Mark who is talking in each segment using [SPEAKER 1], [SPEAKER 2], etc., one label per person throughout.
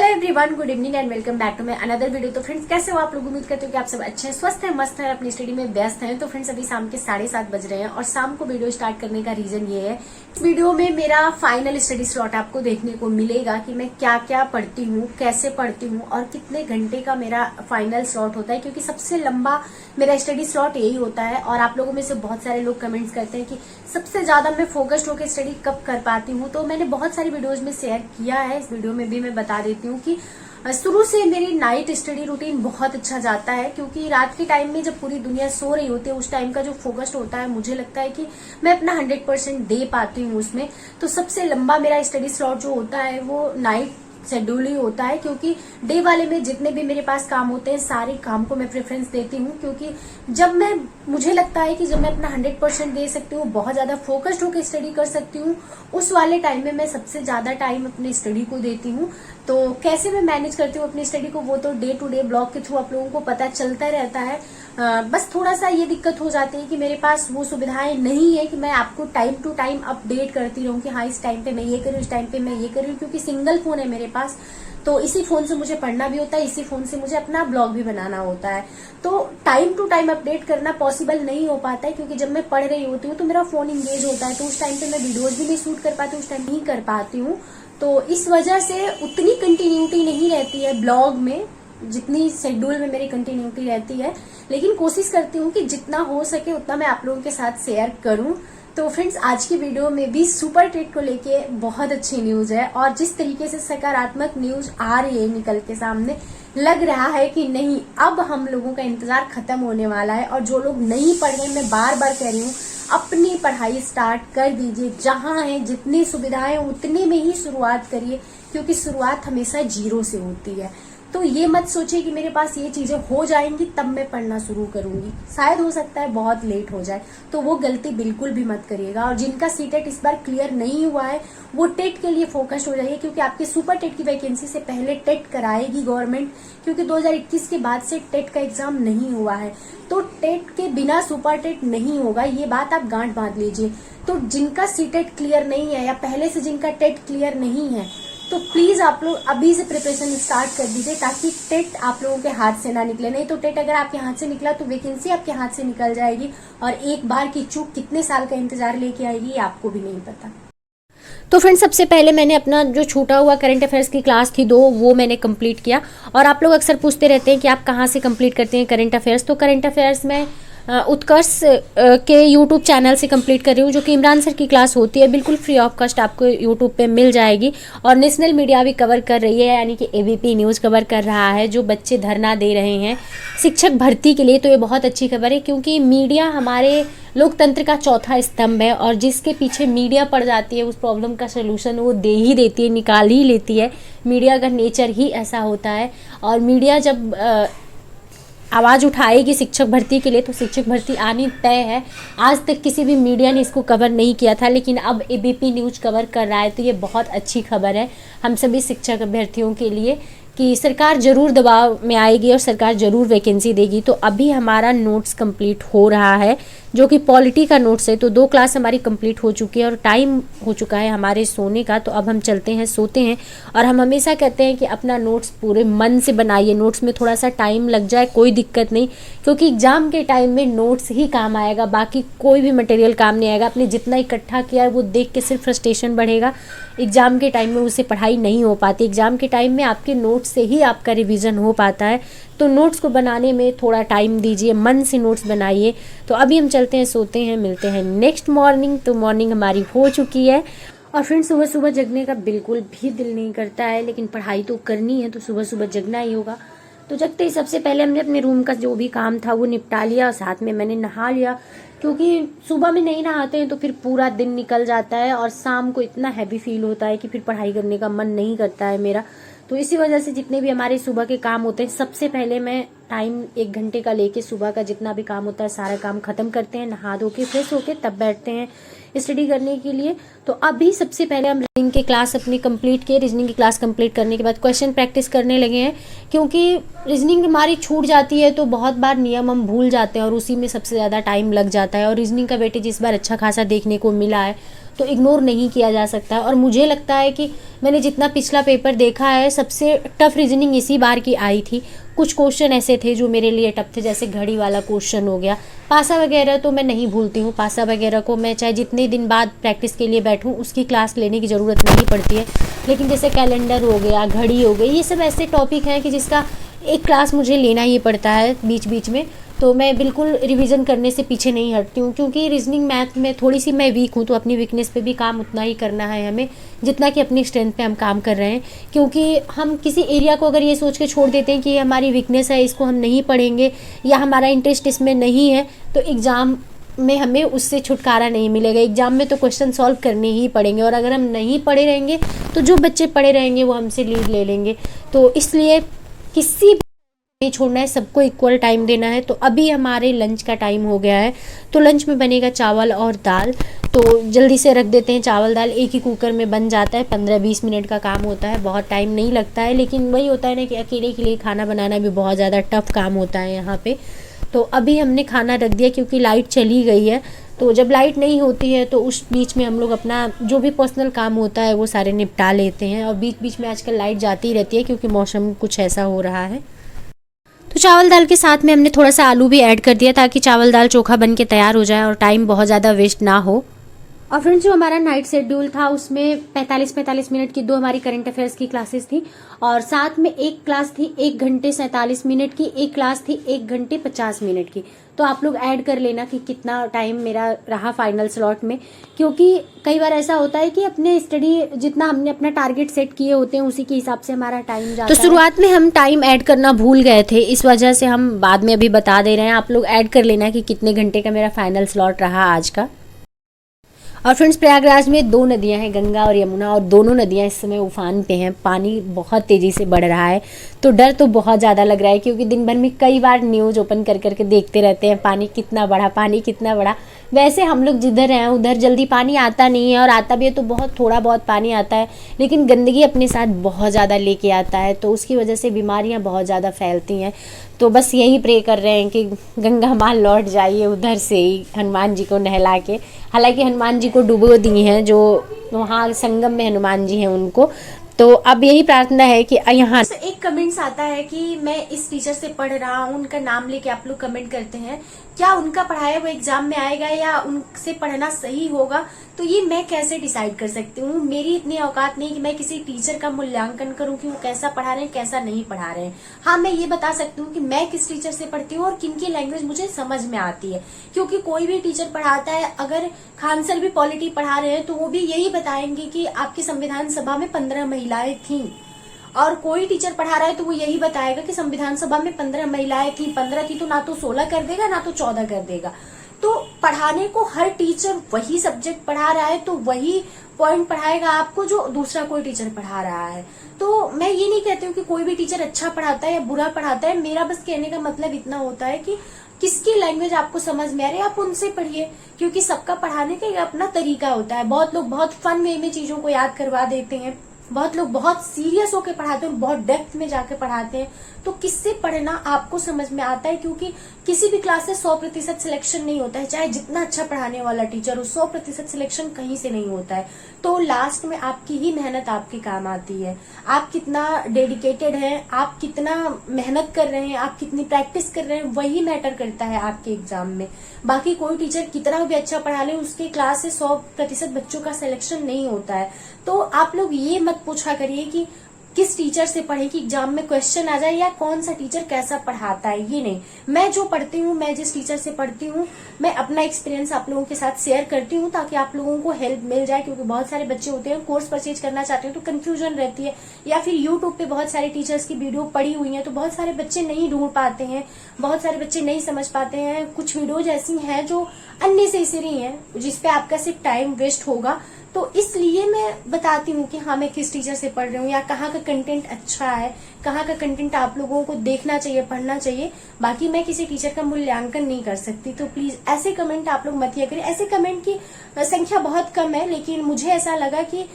[SPEAKER 1] Everyone, good evening and welcome back to my another video. तो friends, कैसे हो आप लोग? उम्मीद करते हो कि आप सब अच्छे हैं, स्वस्थ हैं, मस्त हैं, अपनी स्टडी में व्यस्त हैं। तो फ्रेंड्स, अभी शाम के 7:30 बज रहे हैं और शाम को वीडियो स्टार्ट करने का रीजन ये है, वीडियो में मेरा फाइनल स्टडी स्लॉट आपको देखने को मिलेगा कि मैं क्या क्या पढ़ती हूँ, कैसे पढ़ती हूँ और कितने घंटे का मेरा फाइनल स्लॉट होता है, क्योंकि सबसे लंबा मेरा स्टडी स्लॉट यही होता है। और आप लोगों में से बहुत सारे लोग कमेंट्स करते हैं कि सबसे ज्यादा मैं फोकस्ड होकर स्टडी कब कर पाती हूँ। तो मैंने बहुत सारी वीडियोज में शेयर किया है, इस वीडियो में भी मैं बता देती हूँ कि शुरू से मेरी नाइट स्टडी रूटीन बहुत अच्छा जाता है, क्योंकि रात के टाइम में जब पूरी दुनिया सो रही होती है, उस टाइम का जो फोकस्ड होता है, मुझे लगता है कि मैं अपना 100% दे पाती हूँ उसमें। तो सबसे लंबा मेरा स्टडी स्लॉट जो होता है वो नाइट शेड्यूल ही होता है, क्योंकि डे वाले में जितने भी मेरे पास काम होते हैं सारे काम को मैं प्रेफरेंस देती हूँ, क्योंकि मुझे लगता है कि जब मैं अपना 100% दे सकती हूँ, बहुत ज्यादा फोकस्ड होकर स्टडी कर सकती हूँ, उस वाले टाइम में मैं सबसे ज्यादा टाइम अपनी स्टडी को देती हूँ। तो कैसे मैं मैनेज करती हूँ अपनी स्टडी को, वो तो डे टू डे ब्लॉग के थ्रू आप लोगों को पता चलता रहता है। बस थोड़ा सा ये दिक्कत हो जाती है कि मेरे पास वो सुविधाएं नहीं है कि मैं आपको टाइम टू टाइम अपडेट करती रहूं कि हाँ, इस टाइम पे मैं ये करूँ, इस टाइम पे मैं ये करूँ, क्योंकि सिंगल फोन है मेरे पास। तो इसी फोन से मुझे पढ़ना भी होता है, इसी फोन से मुझे अपना ब्लॉग भी बनाना होता है। तो टाइम टू टाइम अपडेट करना पॉसिबल नहीं हो पाता है, क्योंकि जब मैं पढ़ रही होती हूँ तो मेरा फोन इंगेज होता है, तो उस टाइम पे मैं वीडियोज भी नहीं शूट कर पाती हूँ, उस टाइम नहीं कर पाती हूँ। तो इस वजह से उतनी कंटिन्यूटी नहीं रहती है ब्लॉग में जितनी शेड्यूल में मेरी कंटिन्यूटी रहती है, लेकिन कोशिश करती हूँ कि जितना हो सके उतना मैं आप लोगों के साथ शेयर करूँ। तो फ्रेंड्स, आज की वीडियो में भी सुपर टेट को लेके बहुत अच्छी न्यूज है, और जिस तरीके से सकारात्मक न्यूज आ रही है निकल के सामने, लग रहा है कि नहीं, अब हम लोगों का इंतजार खत्म होने वाला है। और जो लोग नहीं पढ़ रहे, मैं बार बार कह रही हूँ, अपनी पढ़ाई स्टार्ट कर दीजिए। जहां है जितनी सुविधाएं उतने में ही शुरुआत करिए, क्योंकि शुरुआत हमेशा जीरो से होती है। तो ये मत सोचिए कि मेरे पास ये चीजें हो जाएंगी तब मैं पढ़ना शुरू करूंगी, शायद हो सकता है बहुत लेट हो जाए, तो वो गलती बिल्कुल भी मत करिएगा। और जिनका सीटेट इस बार क्लियर नहीं हुआ है वो टेट के लिए फोकस्ड हो जाइए, क्योंकि आपके सुपर टेट की वैकेंसी से पहले टेट कराएगी गवर्नमेंट, क्योंकि 2021 के बाद से टेट का एग्जाम नहीं हुआ है। तो टेट के बिना सुपर टेट नहीं होगा, ये बात आप गांठ बांध लीजिए। तो जिनका सीटेट क्लियर नहीं है या पहले से जिनका टेट क्लियर नहीं है, तो प्लीज आप लोग अभी से प्रिपरेशन स्टार्ट कर दीजिए, ताकि टेट आप लोगों के हाथ से ना निकले। नहीं तो टेट अगर आपके हाथ से निकला तो वैकेंसी आपके हाथ से निकल जाएगी, और एक बार की चूक कितने साल का इंतजार लेके आएगी ये आपको भी नहीं पता। तो फ्रेंड्स, सबसे पहले मैंने अपना जो छूटा हुआ करंट अफेयर्स की क्लास थी 2, वो मैंने कंप्लीट किया। और आप लोग अक्सर पूछते रहते हैं कि आप कहाँ से कंप्लीट करते हैं करंट अफेयर्स। तो करंट अफेयर्स में उत्कर्ष के यूट्यूब चैनल से कंप्लीट कर रही हूँ, जो कि इमरान सर की क्लास होती है, बिल्कुल फ्री ऑफ कॉस्ट आपको यूट्यूब पे मिल जाएगी। और नेशनल मीडिया भी कवर कर रही है, यानी कि एबीपी न्यूज़ कवर कर रहा है, जो बच्चे धरना दे रहे हैं शिक्षक भर्ती के लिए। तो ये बहुत अच्छी खबर है, क्योंकि मीडिया हमारे लोकतंत्र का चौथा स्तंभ है, और जिसके पीछे मीडिया पड़ जाती है उस प्रॉब्लम का सलूशन वो दे ही देती है, निकाल ही लेती है। मीडिया का नेचर ही ऐसा होता है। और मीडिया जब आवाज़ उठाएगी शिक्षक भर्ती के लिए, तो शिक्षक भर्ती आनी तय है। आज तक किसी भी मीडिया ने इसको कवर नहीं किया था, लेकिन अब एबीपी न्यूज़ कवर कर रहा है, तो ये बहुत अच्छी खबर है हम सभी शिक्षक अभ्यर्थियों के लिए, कि सरकार जरूर दबाव में आएगी और सरकार जरूर वैकेंसी देगी। तो अभी हमारा नोट्स कंप्लीट हो रहा है, जो कि पॉलिटी का नोट्स है। तो 2 क्लास हमारी कंप्लीट हो चुकी है और टाइम हो चुका है हमारे सोने का। तो अब हम चलते हैं, सोते हैं। और हम हमेशा कहते हैं कि अपना नोट्स पूरे मन से बनाइए। नोट्स में थोड़ा सा टाइम लग जाए कोई दिक्कत नहीं, क्योंकि एग्जाम के टाइम में नोट्स ही काम आएगा, बाकी कोई भी मटेरियल काम नहीं आएगा। आपने जितना इकट्ठा किया है वो देख के सिर्फ फ्रस्ट्रेशन बढ़ेगा, एग्जाम के टाइम में उससे पढ़ाई नहीं हो पाती। एग्जाम के टाइम में आपके नोट्स से ही आपका रिवीजन हो पाता है। तो नोट्स को बनाने में थोड़ा टाइम दीजिए, मन से नोट्स बनाइए। तो अभी हम चलते हैं, सोते हैं, मिलते हैं नेक्स्ट मॉर्निंग। तो मॉर्निंग हमारी हो चुकी है। और फ्रेंड्स, सुबह सुबह जगने का बिल्कुल भी दिल नहीं करता है, लेकिन पढ़ाई तो करनी है, तो सुबह सुबह जगना ही होगा। तो जगते ही सबसे पहले हमने अपने रूम का जो भी काम था वो निपटा लिया, और साथ में मैंने नहा लिया, क्योंकि सुबह में नहीं नहाते हैं तो फिर पूरा दिन निकल जाता है, और शाम को इतना हैवी फील होता है कि फिर पढ़ाई करने का मन नहीं करता है मेरा। तो इसी वजह से जितने भी हमारे सुबह के काम होते हैं, सबसे पहले मैं टाइम 1 घंटे का लेके सुबह का जितना भी काम होता है सारा काम खत्म करते हैं, नहा धो के फ्रेश होके तब बैठते हैं स्टडी करने के लिए। तो अभी सबसे पहले हम रीजनिंग की क्लास अपनी कंप्लीट किए। रीजनिंग की क्लास कंप्लीट करने के बाद क्वेश्चन प्रैक्टिस करने लगे हैं, क्योंकि रीजनिंग हमारी छूट जाती है तो बहुत बार नियम हम भूल जाते हैं और उसी में सबसे ज़्यादा टाइम लग जाता है। और रीजनिंग का वेटेज इस बार अच्छा खासा देखने को मिला है तो इग्नोर नहीं किया जा सकता। और मुझे लगता है कि मैंने जितना पिछला पेपर देखा है सबसे टफ रीजनिंग इसी बार की आई थी। कुछ क्वेश्चन ऐसे थे जो मेरे लिए टफ थे, जैसे घड़ी वाला क्वेश्चन हो गया। पासा वगैरह तो मैं नहीं भूलती हूँ, पासा वगैरह को मैं चाहे जितने दिन बाद प्रैक्टिस के लिए बैठूँ उसकी क्लास लेने की ज़रूरत नहीं पड़ती है। लेकिन जैसे कैलेंडर हो गया, घड़ी हो गई, ये सब ऐसे टॉपिक हैं कि जिसका एक क्लास मुझे लेना ही पड़ता है बीच बीच में। तो मैं बिल्कुल रिवीजन करने से पीछे नहीं हटती हूँ, क्योंकि रीजनिंग मैथ में थोड़ी सी मैं वीक हूँ तो अपनी वीकनेस पे भी काम उतना ही करना है हमें जितना कि अपनी स्ट्रेंथ पे हम काम कर रहे हैं। क्योंकि हम किसी एरिया को अगर ये सोच के छोड़ देते हैं कि ये हमारी वीकनेस है, इसको हम नहीं पढ़ेंगे या हमारा इंटरेस्ट इसमें नहीं है, तो एग्ज़ाम में हमें उससे छुटकारा नहीं मिलेगा। एग्जाम में तो क्वेश्चन सॉल्व करने ही पड़ेंगे और अगर हम नहीं पढ़े रहेंगे तो जो बच्चे पढ़े रहेंगे वो हमसे लीड ले लेंगे। तो इसलिए किसी नहीं छोड़ना है, सबको इक्वल टाइम देना है। तो अभी हमारे लंच का टाइम हो गया है, तो लंच में बनेगा चावल और दाल। तो जल्दी से रख देते हैं चावल दाल, एक ही कुकर में बन जाता है, 15-20 मिनट का काम होता है, बहुत टाइम नहीं लगता है। लेकिन वही होता है ना कि अकेले के लिए खाना बनाना भी बहुत ज़्यादा टफ काम होता है यहाँ पे। तो अभी हमने खाना रख दिया क्योंकि लाइट चली गई है। तो जब लाइट नहीं होती है तो उस बीच में हम लोग अपना जो भी पर्सनल काम होता है वो सारे निपटा लेते हैं। और बीच बीच में आजकल लाइट जाती रहती है क्योंकि मौसम कुछ ऐसा हो रहा है। तो चावल दाल के साथ में हमने थोड़ा सा आलू भी ऐड कर दिया ताकि चावल दाल चोखा बन के तैयार हो जाए और टाइम बहुत ज़्यादा वेस्ट ना हो। और फ्रेंड्स, जो हमारा नाइट शेड्यूल था उसमें 45-45 मिनट की 2 हमारी करंट अफेयर्स की क्लासेस थी और साथ में एक क्लास थी 1 घंटे 47 मिनट की, एक क्लास थी 1 घंटे 50 मिनट की। तो आप लोग ऐड कर लेना कि कितना टाइम मेरा रहा फाइनल स्लॉट में, क्योंकि कई बार ऐसा होता है कि अपने स्टडी जितना हमने अपना टारगेट सेट किए होते हैं उसी के हिसाब से हमारा टाइम जाता है। तो शुरुआत में हम टाइम ऐड करना भूल गए थे, इस वजह से हम बाद में अभी बता दे रहे हैं। आप लोग ऐड कर लेना कि कितने घंटे का मेरा फाइनल स्लॉट रहा आज का। और फ्रेंड्स, प्रयागराज में 2 नदियां हैं, गंगा और यमुना, और दोनों नदियां इस समय उफान पे हैं। पानी बहुत तेज़ी से बढ़ रहा है तो डर तो बहुत ज़्यादा लग रहा है, क्योंकि दिन भर में कई बार न्यूज़ ओपन कर करके देखते रहते हैं पानी कितना बढ़ा, पानी कितना बढ़ा। वैसे हम लोग जिधर हैं उधर जल्दी पानी आता नहीं है, और आता भी है तो बहुत थोड़ा बहुत पानी आता है, लेकिन गंदगी अपने साथ बहुत ज़्यादा लेके आता है, तो उसकी वजह से बीमारियाँ बहुत ज़्यादा फैलती हैं। तो बस यही प्रे कर रहे हैं कि गंगा माँ लौट जाइए उधर से ही हनुमान जी को नहला के। हालांकि हनुमान जी को डुबो दी हैं, जो वहाँ संगम में हनुमान जी हैं उनको। तो अब यही प्रार्थना है कि यहाँ एक कमेंट्स आता है कि मैं इस टीचर से पढ़ रहा हूँ, उनका नाम लेके आप लोग कमेंट करते हैं, क्या उनका पढ़ाया वो एग्जाम में आएगा या उनसे पढ़ना सही होगा? तो ये मैं कैसे डिसाइड कर सकती हूँ? मेरी इतनी औकात नहीं कि मैं किसी टीचर का मूल्यांकन करूँ कि वो कैसा पढ़ा रहे हैं कैसा नहीं पढ़ा रहे हैं। हाँ, मैं ये बता सकती हूँ कि मैं किस टीचर से पढ़ती हूँ और किन की लैंग्वेज मुझे समझ में आती है, क्योंकि कोई भी टीचर पढ़ाता है, अगर खान सर भी पॉलिटी पढ़ा रहे हैं तो वो भी यही बताएंगे कि आपकी संविधान सभा में 15 महिलाएं थी, और कोई टीचर पढ़ा रहा है तो वो यही बताएगा कि संविधान सभा में 15 महिलाएं थी। 15 थी तो ना तो 16 कर देगा ना तो 14 कर देगा। तो पढ़ाने को हर टीचर वही सब्जेक्ट पढ़ा रहा है तो वही पॉइंट पढ़ाएगा आपको जो दूसरा कोई टीचर पढ़ा रहा है। तो मैं ये नहीं कहती हूँ कि कोई भी टीचर अच्छा पढ़ाता है या बुरा पढ़ाता है। मेरा बस कहने का मतलब इतना होता है कि किसकी लैंग्वेज आपको समझ में आ रही है आप उनसे पढ़िए, क्योंकि सबका पढ़ाने का अपना तरीका होता है। बहुत लोग बहुत फन वे में चीजों को याद करवा देते हैं, बहुत लोग बहुत सीरियस होकर पढ़ाते हैं, बहुत डेप्थ में जाकर पढ़ाते हैं। तो किससे पढ़ना आपको समझ में आता है, क्योंकि किसी भी क्लास से 100% सिलेक्शन नहीं होता है। चाहे जितना अच्छा पढ़ाने वाला टीचर हो, 100% सिलेक्शन कहीं से नहीं होता है। तो लास्ट में आपकी ही मेहनत आपके काम आती है। आप कितना डेडिकेटेड हैं, आप कितना मेहनत कर रहे हैं, आप कितनी प्रैक्टिस कर रहे हैं, वही मैटर करता है आपके एग्जाम में। बाकी कोई टीचर कितना भी अच्छा पढ़ा ले, उसके क्लास से 100% बच्चों का सिलेक्शन नहीं होता है। तो आप लोग ये मत पूछा करिए कि किस टीचर से पढ़े कि एग्जाम में क्वेश्चन आ जाए या कौन सा टीचर कैसा पढ़ाता है, ये नहीं। मैं जो पढ़ती हूँ, मैं जिस टीचर से पढ़ती हूँ, मैं अपना एक्सपीरियंस आप लोगों के साथ शेयर करती हूँ ताकि आप लोगों को हेल्प मिल जाए। क्योंकि बहुत सारे बच्चे होते हैं कोर्स परचेज करना चाहते हैं तो कंफ्यूजन रहती है, या फिर यूट्यूब पे बहुत सारे टीचर्स की वीडियो पड़ी हुई है तो बहुत सारे बच्चे नहीं ढूंढ पाते हैं, बहुत सारे बच्चे नहीं समझ पाते हैं। कुछ वीडियोज ऐसी हैं जो अननेसेसरी हैं जिसपे आपका सिर्फ टाइम वेस्ट होगा। तो इसलिए मैं बताती हूँ कि हाँ मैं किस टीचर से पढ़ रही हूँ या कहाँ का कंटेंट अच्छा है, कहाँ का कंटेंट आप लोगों को देखना चाहिए, पढ़ना चाहिए। बाकी मैं किसी टीचर का मूल्यांकन नहीं कर सकती। तो प्लीज ऐसे कमेंट आप लोग मत किया करें। ऐसे कमेंट की संख्या बहुत कम है, लेकिन मुझे ऐसा लगा कि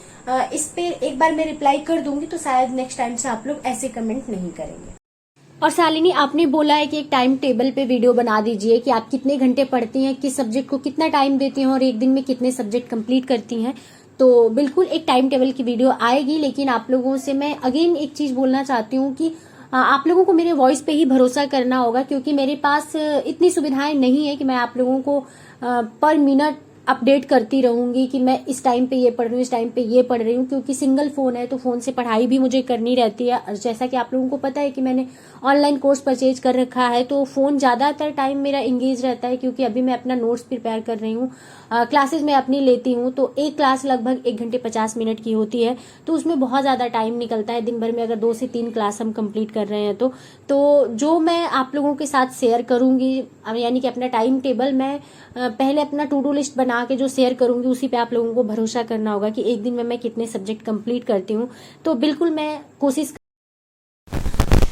[SPEAKER 1] इस पे एक बार मैं रिप्लाई कर दूंगी तो शायद नेक्स्ट टाइम से आप लोग ऐसे कमेंट नहीं करेंगे। और शालिनी, आपने बोला है कि एक टाइम टेबल पे वीडियो बना दीजिए कि आप कितने घंटे पढ़ती हैं, किस सब्जेक्ट को कितना टाइम देती हैं और एक दिन में कितने सब्जेक्ट कंप्लीट करती हैं। तो बिल्कुल एक टाइम टेबल की वीडियो आएगी, लेकिन आप लोगों से मैं अगेन एक चीज बोलना चाहती हूँ कि आप लोगों को मेरे वॉइस पे ही भरोसा करना होगा, क्योंकि मेरे पास इतनी सुविधाएं नहीं है कि मैं आप लोगों को पर मिनट अपडेट करती रहूंगी कि मैं इस टाइम पे ये पढ़ रही हूँ, इस टाइम पे ये पढ़ रही हूँ, क्योंकि सिंगल फोन है तो फोन से पढ़ाई भी मुझे करनी रहती है। जैसा कि आप लोगों को पता है कि मैंने ऑनलाइन कोर्स परचेज कर रखा है, तो फोन ज्यादातर टाइम मेरा इंगेज रहता है, क्योंकि अभी मैं अपना नोट्स प्रिपेयर कर रही हूँ। क्लासेस में अपनी लेती हूँ, तो एक क्लास लगभग 1 घंटे 50 मिनट की होती है, तो उसमें बहुत ज्यादा टाइम निकलता है दिन भर में, अगर 2 से 3 क्लास हम कंप्लीट कर रहे हैं तो जो मैं आप लोगों के साथ शेयर करूंगी, यानी कि अपना टाइम टेबल मैं पहले अपना टू डू लिस्ट बना के जो शेयर करूंगी उसी पे आप लोगों को भरोसा करना होगा कि एक दिन में मैं कितने सब्जेक्ट कंप्लीट करती हूँ। तो बिल्कुल मैं कोशिश।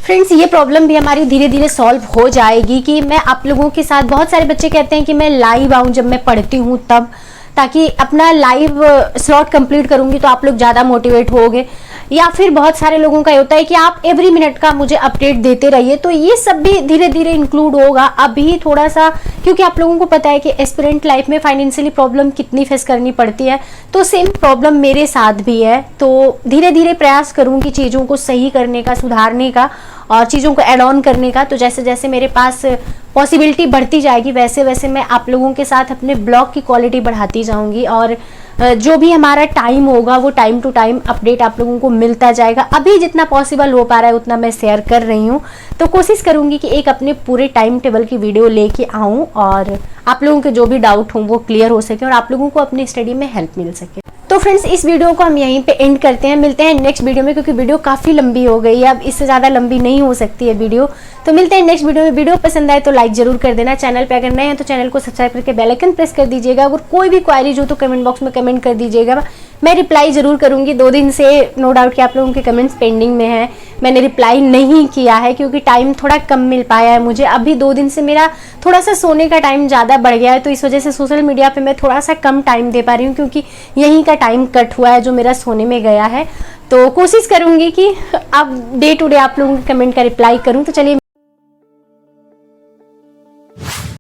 [SPEAKER 1] फ्रेंड्स, ये प्रॉब्लम भी हमारी धीरे धीरे सॉल्व हो जाएगी कि मैं आप लोगों के साथ, बहुत सारे बच्चे कहते हैं कि मैं लाइव आऊं जब मैं पढ़ती हूँ तब, ताकि अपना लाइव स्लॉट कंप्लीट करूंगी तो आप लोग ज्यादा मोटिवेट होगे। या फिर बहुत सारे लोगों का होता है कि आप एवरी मिनट का मुझे अपडेट देते रहिए। तो ये सब भी धीरे धीरे इंक्लूड होगा। अभी थोड़ा सा, क्योंकि आप लोगों को पता है कि एस्पिरेंट लाइफ में फाइनेंशियली प्रॉब्लम कितनी फेस करनी पड़ती है, तो सेम प्रॉब्लम मेरे साथ भी है। तो धीरे धीरे प्रयास करूंगी चीजों को सही करने का, सुधारने का और चीजों को एड ऑन करने का। तो जैसे जैसे मेरे पास पॉसिबिलिटी बढ़ती जाएगी वैसे वैसे मैं आप लोगों के साथ अपने ब्लॉग की क्वालिटी बढ़ाती जाऊंगी, और जो भी हमारा टाइम होगा वो टाइम टू टाइम अपडेट आप लोगों को मिलता जाएगा। अभी जितना पॉसिबल हो पा रहा है उतना मैं शेयर कर रही हूँ, तो कोशिश करूंगी कि एक अपने पूरे टाइम टेबल की वीडियो लेके आऊं और आप लोगों के जो भी डाउट हो वो क्लियर हो सके और आप लोगों को अपनी स्टडी में हेल्प मिल सके। तो फ्रेंड्स, इस वीडियो को हम यहीं पे एंड करते हैं। मिलते हैं नेक्स्ट वीडियो में, क्योंकि वीडियो काफी लंबी हो गई है, अब इससे ज्यादा लंबी नहीं हो सकती है वीडियो। तो मिलते हैं नेक्स्ट वीडियो में। वीडियो पसंद आए तो लाइक जरूर कर देना। चैनल पे अगर नए हैं तो चैनल को सब्सक्राइब करके बेल आइकन प्रेस कर दीजिएगा। अगर कोई भी क्वारीज हो तो कमेंट बॉक्स में कमेंट कर दीजिएगा, मैं रिप्लाई जरूर करूंगी। 2 दिन से नो डाउट कि आप लोगों के कमेंट्स पेंडिंग में है, मैंने रिप्लाई नहीं किया है क्योंकि टाइम थोड़ा कम मिल पाया है मुझे। अभी 2 दिन से मेरा थोड़ा सा सोने का टाइम ज़्यादा बढ़ गया है, तो इस वजह से सोशल मीडिया पे मैं थोड़ा सा कम टाइम दे पा रही हूँ, क्योंकि यहीं का टाइम कट हुआ है जो मेरा सोने में गया है। तो कोशिश करूंगी कि अब डे टू डे आप लोगों के कमेंट का रिप्लाई करूँ। तो चलिए